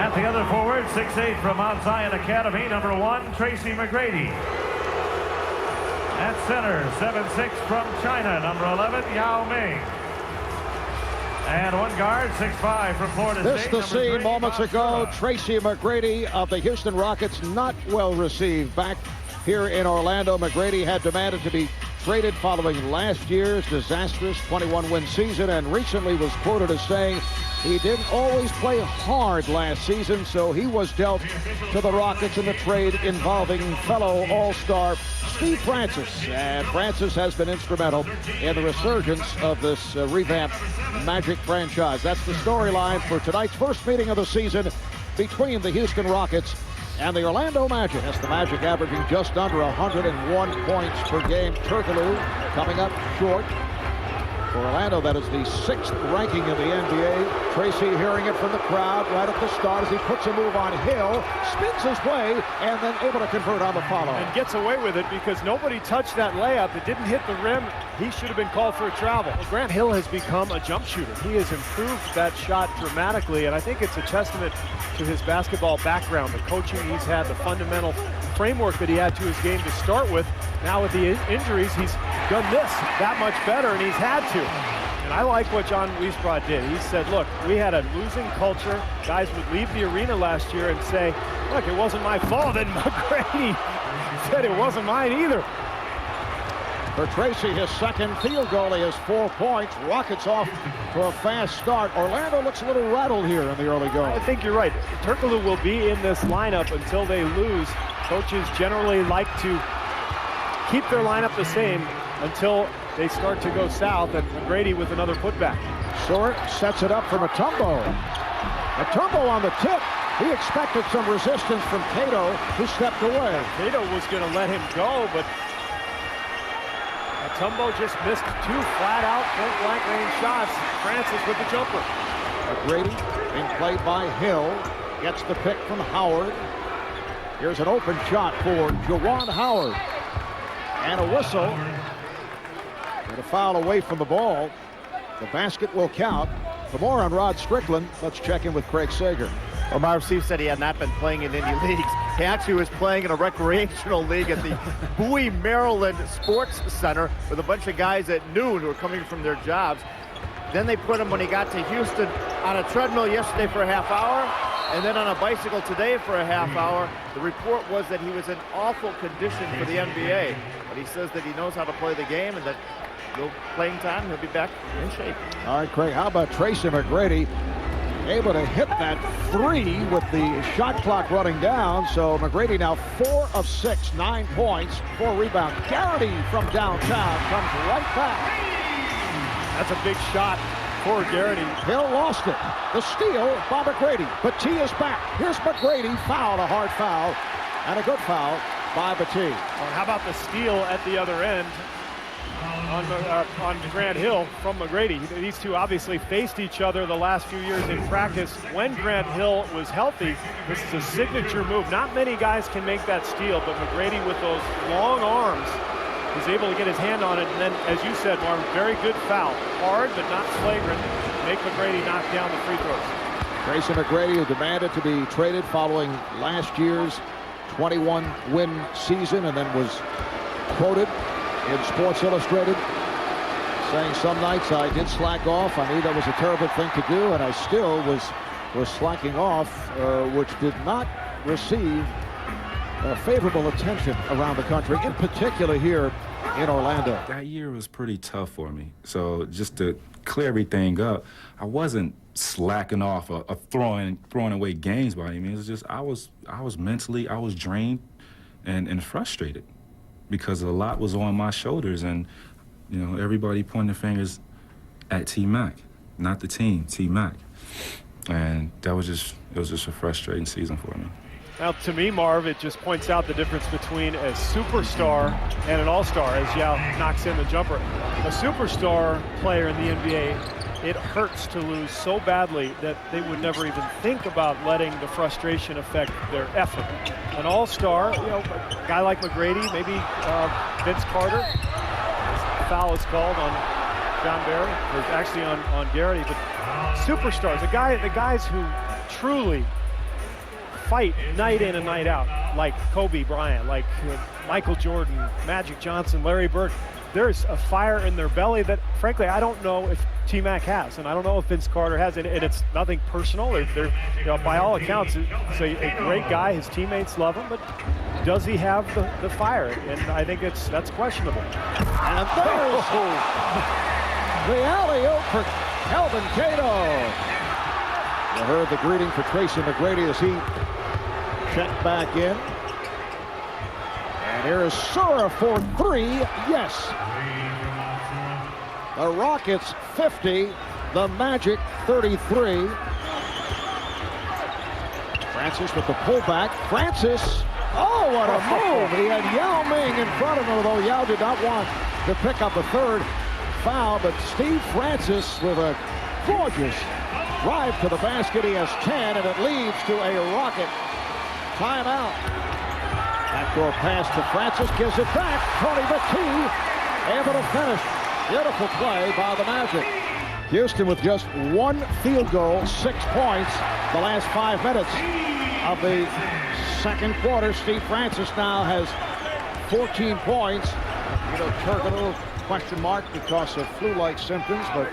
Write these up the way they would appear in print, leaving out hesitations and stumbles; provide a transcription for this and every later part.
At the other forward, 6'8" from Mount Zion Academy, number 1, Tracy McGrady. At center, 7'6" from China, number 11, Yao Ming. And one guard, 6'5" from Florida State. This the scene moments ago. Tracy McGrady of the Houston Rockets, not well received back here in Orlando. McGrady had demanded to be traded following last year's disastrous 21-win season, and recently was quoted as saying he didn't always play hard last season, so he was dealt to the Rockets in the trade involving fellow All-Star Steve Francis. And Francis has been instrumental in the resurgence of this revamped Magic franchise. That's the storyline for tonight's first meeting of the season between the Houston Rockets and the Orlando Magic. That's the Magic averaging just under 101 points per game. Turkoglu coming up short. For Orlando, that is the 6th ranking in the NBA. Tracy hearing it from the crowd right at the start as he puts a move on Hill, spins his way, and then able to convert on the follow. And gets away with it because nobody touched that layup. It didn't hit the rim. He should have been called for a travel. Well, Grant Hill has become a jump shooter. He has improved that shot dramatically, and I think it's a testament to his basketball background, the coaching he's had, the fundamental framework that he had to his game to start with. Now with the injuries, he's done this that much better, and he's had to. And I like what John Wiesbrod did. He said, look, we had a losing culture. Guys would leave the arena last year and say, look, it wasn't my fault. And McGrady said it wasn't mine either. For Tracy, his second field goal, he has 4 points. Rockets off to a fast start. Orlando looks a little rattled here in the early going. I think you're right. Turkoglu will be in this lineup until they lose. Coaches generally like to keep their lineup the same until they start to go south, and McGrady with another putback. Short sets it up for Mutombo. Mutombo on the tip. He expected some resistance from Cato, who stepped away. Cato was going to let him go, but Mutombo just missed 2 flat-out point-blank range shots. Francis with the jumper. McGrady being played by Hill. Gets the pick from Howard. Here's an open shot for Juwan Howard. And a whistle. And a foul away from the ball. The basket will count. For more on Rod Strickland, let's check in with Craig Sager. Well, Marv Steve said he had not been playing in any leagues. He actually was playing in a recreational league at the Bowie, Maryland Sports Center with a bunch of guys at noon who were coming from their jobs. Then they put him, when he got to Houston, on a treadmill yesterday for a half hour, and then on a bicycle today for a half hour. The report was that he was in awful condition for the NBA, but he says that he knows how to play the game and that playing time, he'll be back in shape. All right, Craig, how about Tracy McGrady able to hit that 3 with the shot clock running down? So McGrady now 4 of 6, 9 points, 4 rebounds. Garrity from downtown comes right back. That's a big shot for Garrity. Hill lost it. The steal by McGrady, but T is back. Here's McGrady, foul, a hard foul, and a good foul by Battie. Well, how about the steal at the other end on Grant Hill from McGrady? These two obviously faced each other the last few years in practice. When Grant Hill was healthy, this is a signature move. Not many guys can make that steal, but McGrady with those long arms is able to get his hand on it, and then, as you said, Marv, very good foul. Hard, but not flagrant. Make McGrady knock down the free throws. Tracy McGrady, who demanded to be traded following last year's 21-win season, and then was quoted in Sports Illustrated saying, some nights I did slack off. I knew that was a terrible thing to do, and I still was slacking off, which did not receive favorable attention around the country, in particular here in Orlando. That year was pretty tough for me. So just to clear everything up, I wasn't slacking off or throwing away games by any means. It's just I was mentally, I was drained and frustrated because a lot was on my shoulders, and you know, everybody pointing fingers at T-Mac, not the team, T-Mac. And it was just a frustrating season for me. Now, to me, Marv, it just points out the difference between a superstar and an all-star as Yao knocks in the jumper. A superstar player in the NBA, it hurts to lose so badly that they would never even think about letting the frustration affect their effort. An all-star, you know, a guy like McGrady, maybe Vince Carter, foul is called on John Barry, or actually on Garrity, but superstars, the guys who truly fight night in and night out, like Kobe Bryant, like Michael Jordan, Magic Johnson, Larry Bird. There's a fire in their belly that, frankly, I don't know if T-Mac has, and I don't know if Vince Carter has, and it's nothing personal. They're by all accounts, it's a great guy. His teammates love him, but does he have the fire? And I think that's questionable. And there's the alley-oop for Kelvin Cato. You heard the greeting for Tracy McGrady as he checked back in. And here's Sura for 3. Yes. The Rockets 50, the Magic 33. Francis with the pullback. Francis. Oh, what a move. He had Yao Ming in front of him, although Yao did not want to pick up a third foul. But Steve Francis with a gorgeous drive to the basket. He has 10, and it leads to a Rocket timeout. Backdoor pass to Francis, gives it back. Tony McKee able to finish. Beautiful play by the Magic. Houston with just 1 field goal, 6 points the last 5 minutes of the second quarter. Steve Francis now has 14 points. Turkoglu, question mark because of flu-like symptoms, but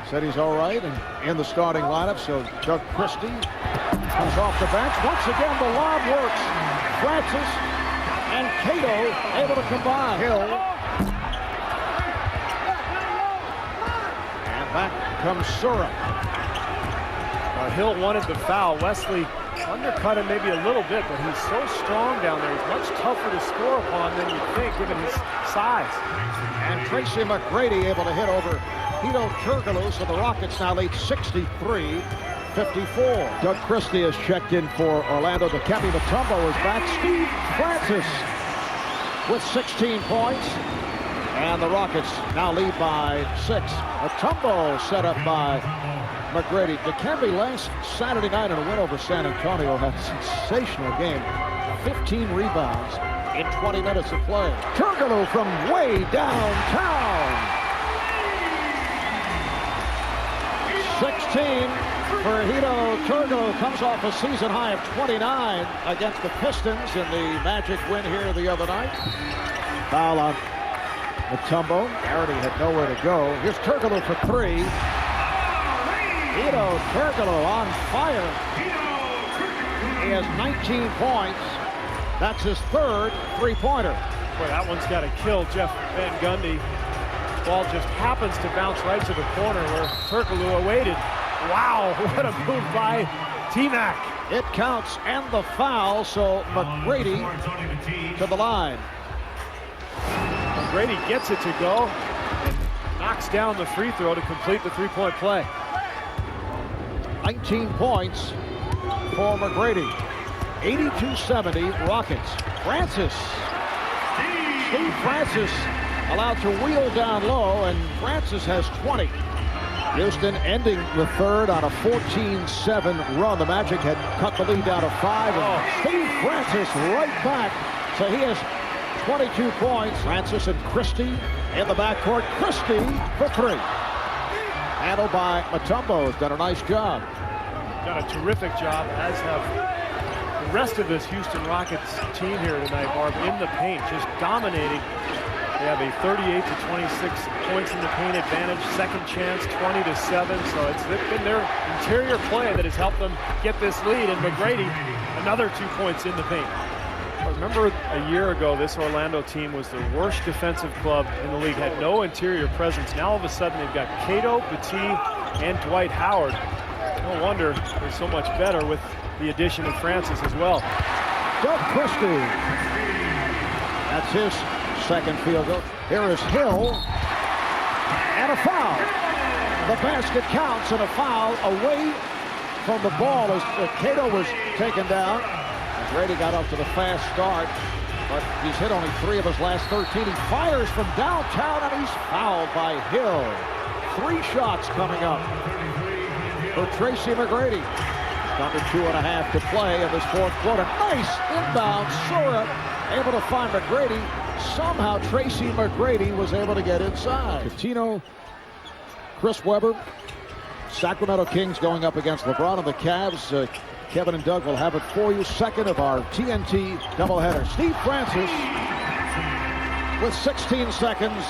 said he's all right and in the starting lineup. So Doug Christie comes off the bench. Once again, the lob works. Francis and Cato able to combine. Hill. And back comes Sura. Hill wanted the foul. Wesley undercut him maybe a little bit, but he's so strong down there. He's much tougher to score upon than you'd think, given his size. And Tracy McGrady able to hit over Hedo Turkoglu, so the Rockets now lead 63-54. Doug Christie has checked in for Orlando. Dikembe Mutombo is back. Steve Francis with 16 points. And the Rockets now lead by 6. Mutombo set up by McGrady. Dikembe last Saturday night in a win over San Antonio had a sensational game. 15 rebounds in 20 minutes of play. Turkoglu from way downtown. 16 for Hedo Turkoglu, comes off a season high of 29 against the Pistons in the Magic win here the other night. Foul on Mutombo. Garrity had nowhere to go. Here's Turkoglu for 3. Hedo Turkoglu on fire. He has 19 points. That's his third three-pointer. Boy, that one's got to kill Jeff Van Gundy. Ball just happens to bounce right to the corner where Turkoglu awaited. Wow, what a move by T-Mac. It counts and the foul, so McGrady to the line. McGrady gets it to go and knocks down the free throw to complete the three-point play. 19 points for McGrady. 82-70 Rockets. Francis. Steve Francis allowed to wheel down low, and Francis has 20. Houston ending the third on a 14-7 run. The Magic had cut the lead down to 5. And Steve Francis right back. So he has 22 points. Francis and Christie in the backcourt. Christie for 3. Handled by Mutombo. Has done a nice job. Done a terrific job, as have the rest of this Houston Rockets team here tonight, Barb, in the paint, just dominating. They have a 38-26 points in the paint advantage, second chance 20-7, so it's been their interior play that has helped them get this lead, and McGrady, another 2 points in the paint. Remember a year ago, this Orlando team was the worst defensive club in the league, had no interior presence. Now all of a sudden they've got Cato, Petit, and Dwight Howard. No wonder they're so much better with the addition of Francis as well. Doug Christie. That's his second field goal. Here is Hill. And a foul. The basket counts, and a foul away from the ball as Cato was taken down. Grady got up to the fast start, but he's hit only 3 of his last 13. He fires from downtown, and he's fouled by Hill. 3 shots coming up for Tracy McGrady. Under 2.5 to play in this fourth quarter. Nice inbound. Sura able to find McGrady. Somehow Tracy McGrady was able to get inside. Coutinho, Chris Webber, Sacramento Kings going up against LeBron and the Cavs. Kevin and Doug will have it for you. Second of our TNT doubleheader. Steve Francis with 16 seconds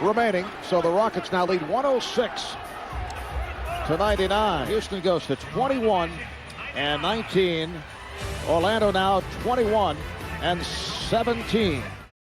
remaining. So the Rockets now lead 106-99. Houston goes to 21-19. Orlando now 21-17.